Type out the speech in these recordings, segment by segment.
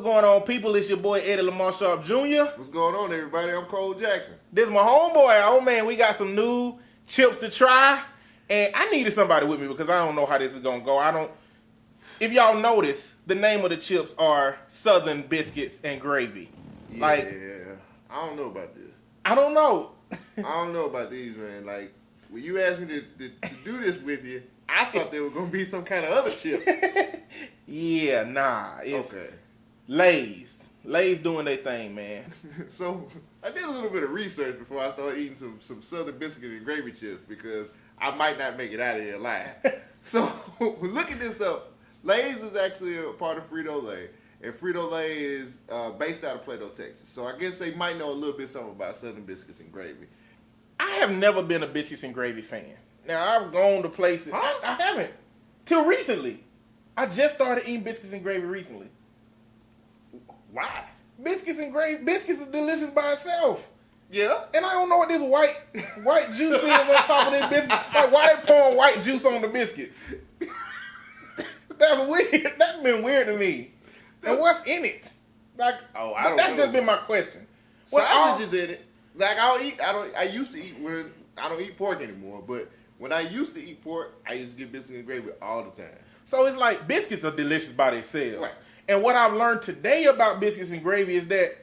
going on, people? It's your boy Eddie Lamar Sharp Jr. What's going on, everybody? I'm Cole Jackson. This is my homeboy. Oh man, we got some new chips to try, and I needed somebody with me because I don't know how this is gonna go. If y'all notice, the name of the chips are Southern Biscuits and Gravy. Yeah, I don't know about this. I don't know. I don't know about these, man. Like, when you asked me to do this with you, I thought they were gonna be some kind of other chip. Yeah, nah. It's okay. Lay's. Lay's doing their thing, man. So I did a little bit of research before I started eating some Southern biscuit and gravy chips because I might not make it out of here alive. So looking this up, Lay's is actually a part of Frito-Lay, and Frito-Lay is based out of Plato, Texas. So I guess they might know a little bit something about Southern biscuits and gravy. I have never been a biscuits and gravy fan. Now I've gone to places. Huh? I haven't till recently. I just started eating biscuits and gravy recently. Why? Biscuits and gravy. Biscuits is delicious by itself. Yeah. And I don't know what this white juice is on top of this biscuit. Like, why they pouring white juice on the biscuits? That's weird. That's been weird to me. And what's in it? Like, I don't that's know. just been my question. Sausage is in it. Like I used to eat when I don't eat pork anymore, but when I used to eat pork, I used to get biscuits and gravy all the time. So it's like biscuits are delicious by themselves. Right. And what I've learned today about biscuits and gravy is that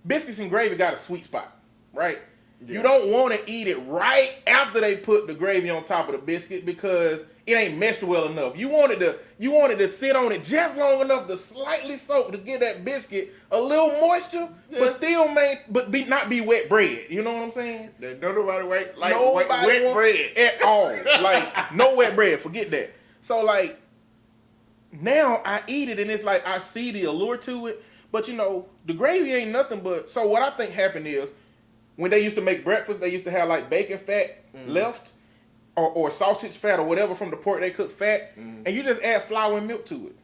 biscuits and gravy got a sweet spot, right? Yeah. You don't want to eat it right after they put the gravy on top of the biscuit because it ain't meshed well enough. You wanted to sit on it just long enough to slightly soak to give that biscuit a little moisture, but still not be wet bread. You know what I'm saying? Don't nobody wet bread at all. Like no wet bread. Forget that. So like now I eat it and it's like I see the allure to it, but you know the gravy ain't nothing but. So what I think happened is when they used to make breakfast, they used to have like bacon fat left. Or sausage fat or whatever from the pork they cook fat, and you just add flour and milk to it,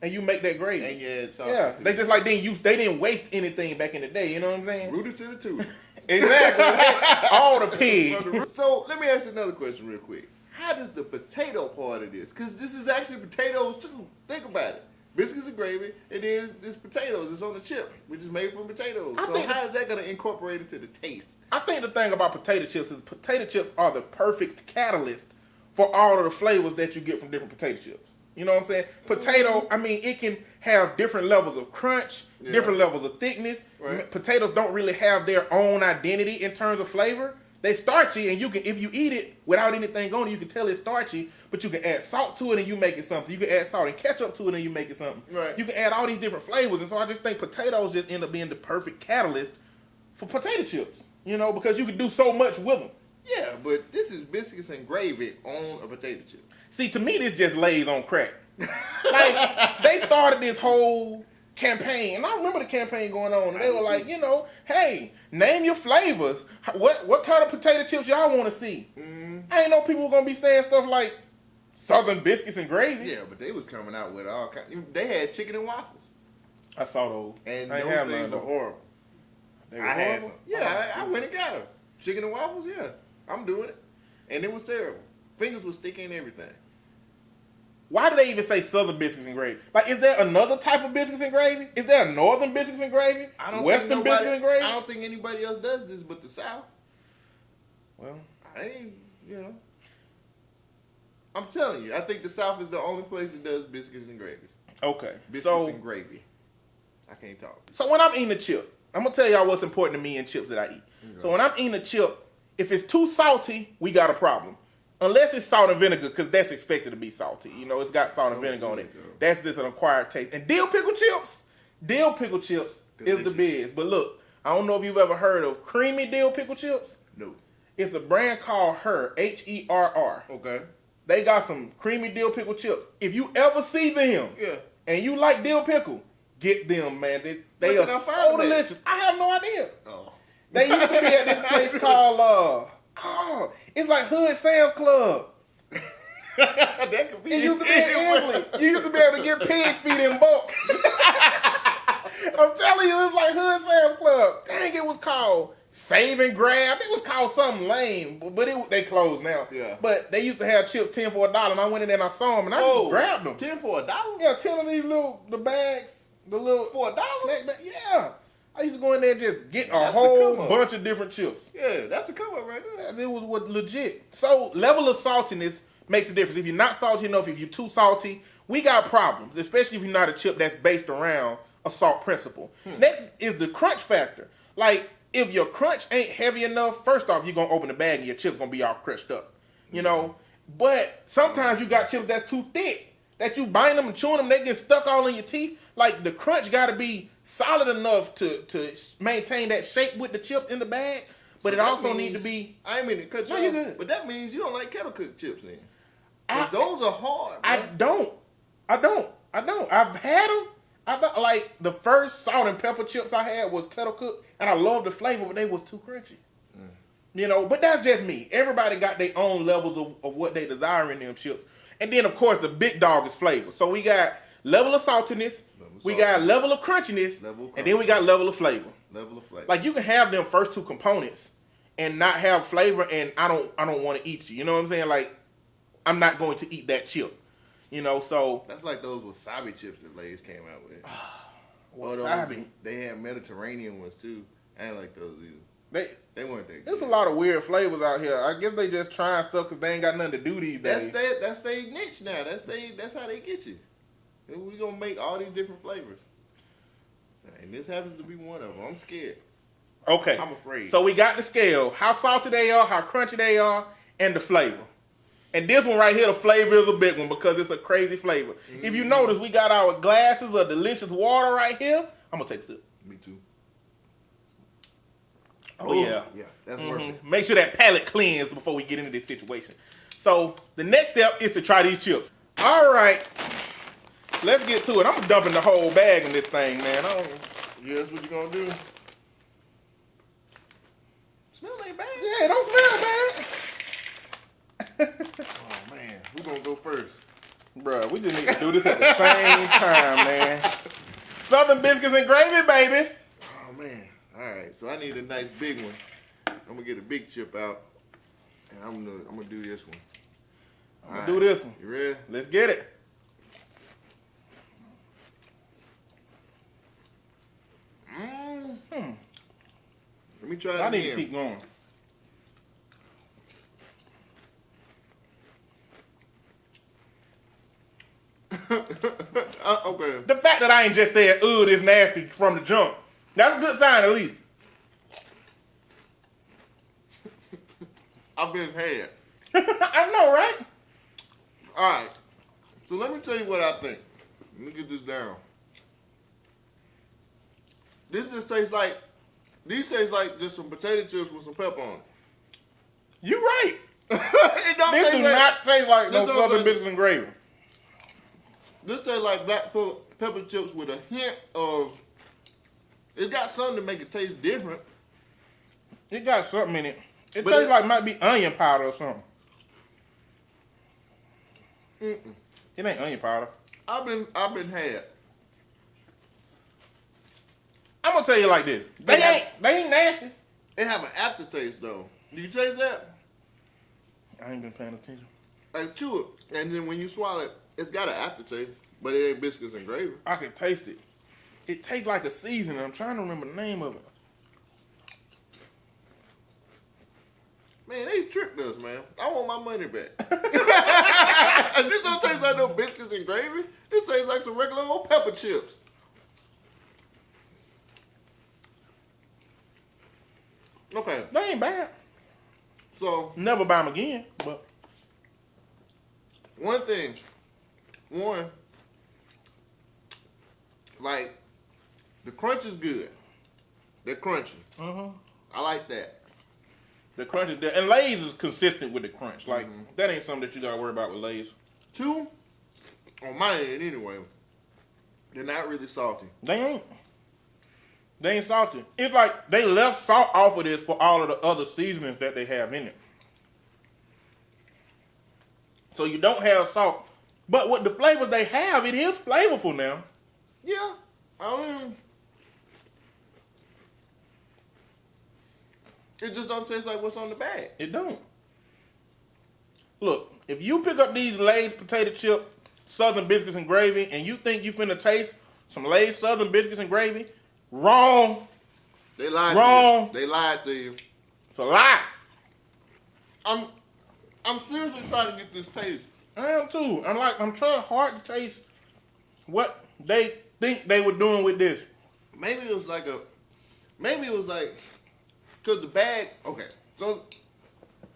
and you make that gravy. And you add sausage. They just like they didn't waste anything back in the day. You know what I'm saying? Rooted to the tooth. Exactly. All the pig. So let me ask you another question real quick. How does the potato part of this? Because this is actually potatoes too. Think about it. Biscuits and gravy, and then there's potatoes. It's on the chip, which is made from potatoes. So how is that going to incorporate into the taste? I think the thing about potato chips is potato chips are the perfect catalyst for all of the flavors that you get from different potato chips. You know what I'm saying? Potato, I mean, it can have different levels of crunch, different levels of thickness. Right. Potatoes don't really have their own identity in terms of flavor. They starchy, and you can, if you eat it without anything on it, you can tell it's starchy, but you can add salt to it and you make it something. You can add salt and ketchup to it and you make it something. Right. You can add all these different flavors, and so I just think potatoes just end up being the perfect catalyst for potato chips. You know, because you can do so much with them. Yeah, but this is biscuits and gravy on a potato chip. See, to me, this just lays on crack. Like, they started this whole campaign, and I remember the campaign going on, and they were like, you know, hey, name your flavors. What kind of potato chips y'all want to see? Mm-hmm. I ain't know people were going to be saying stuff like Southern Biscuits and Gravy. Yeah, but they was coming out with all kinds. They had chicken and waffles. I saw those. And those things were horrible. I had some. Yeah, I went and got them. Chicken and waffles, yeah. I'm doing it. And it was terrible. Fingers were sticky and everything. Why do they even say Southern Biscuits and Gravy? Like, is there another type of biscuits and gravy? Is there a Northern Biscuits and Gravy? Western Biscuits and Gravy? I don't think anybody else does this but the South. Well, I'm telling you, I think the South is the only place that does biscuits and gravies. Okay. Biscuits and gravy. I can't talk. So when I'm eating a chip, I'm going to tell y'all what's important to me in chips that I eat. Okay. So when I'm eating a chip, if it's too salty, we got a problem. Unless it's salt and vinegar, because that's expected to be salty. You know, it's got salt and vinegar on it. That's just an acquired taste. And dill pickle chips delicious. Is the biz. But look, I don't know if you've ever heard of creamy dill pickle chips. No. It's a brand called Herr, Herr. Okay. They got some creamy dill pickle chips. If you ever see them, and you like dill pickle, get them, man. They are so delicious. I have no idea. Oh. They used to be at this place called it's like Hood Sam's Club. That could be. It used to be in Inslee. You used to be able to get pig feet in bulk. I'm telling you, it's like Hood Sam's Club. Dang, it was called Save and Grab. It was called something lame, but they closed now. Yeah. But they used to have chips 10 for $1, and I went in there and I saw them, and I just grabbed them. 10 for $1? Yeah, 10 of these the bags. The little For $1? snack bag. Yeah. I used to go in there and just get a That's the whole come up. bunch of different chips. Yeah, that's the come up right there. It was what legit. So level of saltiness makes a difference. If you're not salty enough, if you're too salty, we got problems, especially if you're not a chip that's based around a salt principle. Next is the crunch factor. Like, if your crunch ain't heavy enough, first off, you're going to open the bag and your chip's going to be all crushed up. You know? But sometimes you got chips that's too thick, that you bite them and chewing them, they get stuck all in your teeth. Like, the crunch got to be solid enough to maintain that shape with the chip in the bag, but So it also means- need to be... I ain't mean to cut you No, you off, good. but that means you don't like kettle cooked chips then. 'Cause those are hard, I man. don't. I've had them. I don't like the first salt and pepper chips I had was kettle cooked, and I loved the flavor, but they was too crunchy. You know, but that's just me. Everybody got their own levels of what they desire in them chips. And then, of course, the big dog is flavor. So we got level of saltiness, we got level of crunchiness, and then we got level of flavor. Level of flavor. Like, you can have them first two components and not have flavor, and I don't want to eat you. You know what I'm saying? Like, I'm not going to eat that chip. You know, so That's like those wasabi chips that Lay's came out with. wasabi. They had Mediterranean ones too. I ain't like those either. They weren't that good. There's a lot of weird flavors out here. I guess they just trying stuff because they ain't got nothing to do these days. That's their niche now. That's how they get you. And we gonna make all these different flavors. And this happens to be one of them. I'm scared. Okay. I'm afraid. So we got the scale, how salty they are, how crunchy they are, and the flavor. And this one right here, the flavor is a big one because it's a crazy flavor. If you notice, we got our glasses of delicious water right here. I'm going to take a sip. Me too. Oh, yeah. Yeah, that's worth it. Make sure that palate cleansed before we get into this situation. So the next step is to try these chips. All right. Let's get to it. I'm dumping the whole bag in this thing, man. Yeah, that's what you're gonna do. Smell ain't bad. Yeah, it don't smell bad. Oh man, who gonna go first? Bruh, we just need to do this at the same time, man. Southern biscuits and gravy, baby. Oh man. All right, so I need a nice big one. I'm gonna get a big chip out, and I'm gonna do this one. I'm gonna do this one. You ready? Let's get it. Let me try it I again. need to keep going. Okay. The fact that I ain't just said, "Ooh, this nasty" from the jump, that's a good sign at least. I've been had. I know, right? All right. So let me tell you what I think. Let me get this down. This just tastes like, these taste like just some potato chips with some pepper on it. You right. It don't This taste do like, not taste like no this don't Southern taste- biscuits and gravy. This tastes like black pepper chips with a hint of, it's got something to make it taste different. It got something in it. It But tastes it- like it might be onion powder or something. It ain't onion powder. I've been had. I'm gonna tell you like this. They ain't nasty. They have an aftertaste though. Do you taste that? I ain't been paying attention. Like chew it, and then when you swallow it, it's got an aftertaste, but it ain't biscuits and gravy. I can taste it. It tastes like a seasoning. I'm trying to remember the name of it. Man, they tricked us, man. I want my money back. This don't taste like no biscuits and gravy. This tastes like some regular old pepper chips. Okay, They ain't bad. so Never buy them again, but one thing, like the crunch is good. They're crunchy. I like that. the crunch is there. And Lay's is consistent with the crunch. Like, that ain't something that you gotta worry about with Lay's. Two, on my end anyway, they're not really salty. They ain't. They ain't salty. It's like they left salt off of this for all of the other seasonings that they have in it. So you don't have salt. But with the flavors they have, it is flavorful now. Yeah, it just don't taste like what's on the bag. It don't. Look, if you pick up these Lay's potato chip, Southern biscuits and gravy, and you think you finna taste some Lay's Southern biscuits and gravy. Wrong. They lied Wrong. to you. They lied to you. It's a lie. I'm seriously trying to get this taste. I am too. I'm trying hard to taste what they think they were doing with this. Maybe it was like, cause the bag, okay, so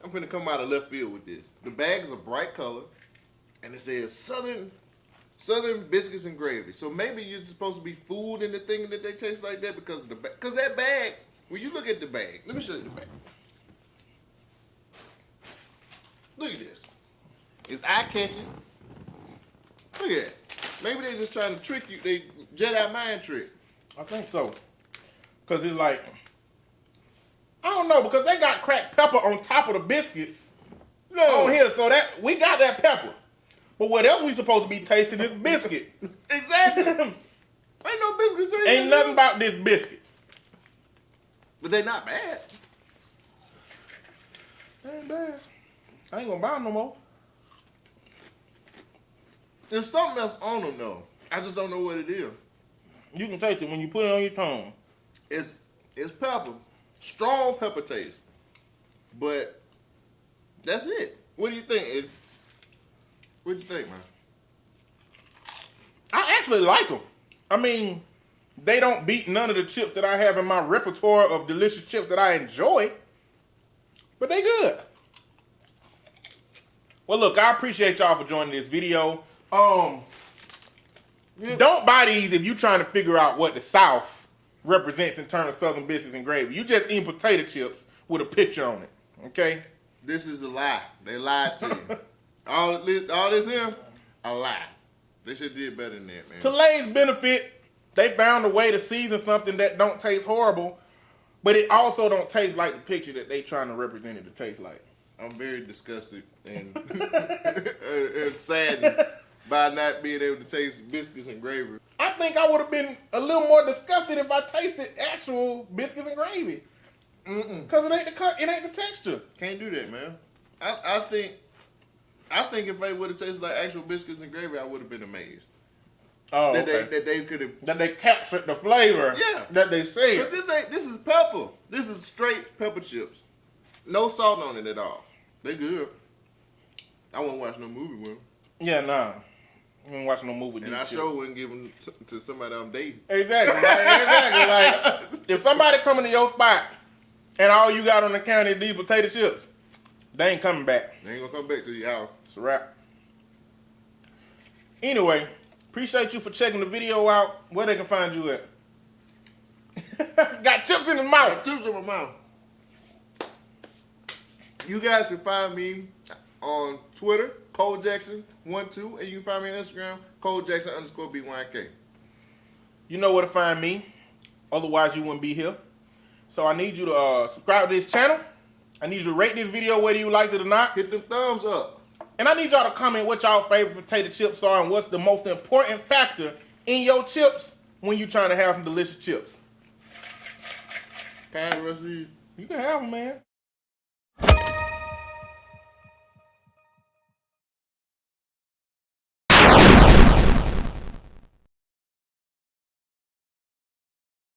I'm gonna come out of left field with this. The bag is a bright color, and it says Southern biscuits and gravy. So maybe you're supposed to be fooled into thinking that they taste like that because of the bag. Cause that bag, when you look at the bag, let me show you the bag. Look at this. It's eye-catching. Look at that. Maybe they're just trying to trick you. They Jedi mind trick. I think so. Because it's like, I don't know, because they got cracked pepper on top of the biscuits on here. So that we got that pepper. But what else we supposed to be tasting this biscuit? Exactly. Ain't no biscuits in here. Ain't nothing about this biscuit. But they not bad. They ain't bad. I ain't gonna buy them no more. There's something else on them though. I just don't know what it is. You can taste it when you put it on your tongue. It's pepper. Strong pepper taste. But that's it. What do you think, Ed? What do you think, man? I actually like them. I mean, they don't beat none of the chips that I have in my repertoire of delicious chips that I enjoy. But they good. Well, look, I appreciate y'all for joining this video. Don't buy these if you're trying to figure out what the South represents in terms of Southern biscuits and gravy. You just eat potato chips with a picture on it, okay? This is a lie. They lied to you. all this here, a lie. They should have did better than that, man. To Lay's benefit, they found a way to season something that don't taste horrible, but it also don't taste like the picture that they trying to represent it to taste like. I'm very disgusted and, and saddened by not being able to taste biscuits and gravy. I think I would have been a little more disgusted if I tasted actual biscuits and gravy. Because it ain't the texture. Can't do that, man. I think if they would have tasted like actual biscuits and gravy, I would have been amazed. Oh, that okay. they could have. That they captured the flavor. Yeah. That they said. But this is pepper. This is straight pepper chips. No salt on it at all. They good. I wouldn't watch no movie with them. Yeah, nah. I ain't watching no movie with and these I chips. sure wouldn't give them to somebody I'm dating. Exactly. Exactly. Like, if somebody coming to your spot and all you got on the counter is these potato chips, they ain't coming back. They ain't gonna come back to your house. It's a wrap. Anyway, appreciate you for checking the video out. Where they can find you at? Got chips in his mouth. Chips in my mouth. You guys can find me on Twitter, ColeJackson12, and you can find me on Instagram, ColeJackson_BYK. You know where to find me. Otherwise, you wouldn't be here. So I need you to subscribe to this channel. I need you to rate this video whether you liked it or not. Hit them thumbs up. And I need y'all to comment what y'all favorite potato chips are and what's the most important factor in your chips when you trying to have some delicious chips. Can I have the rest of these? You can have them, man.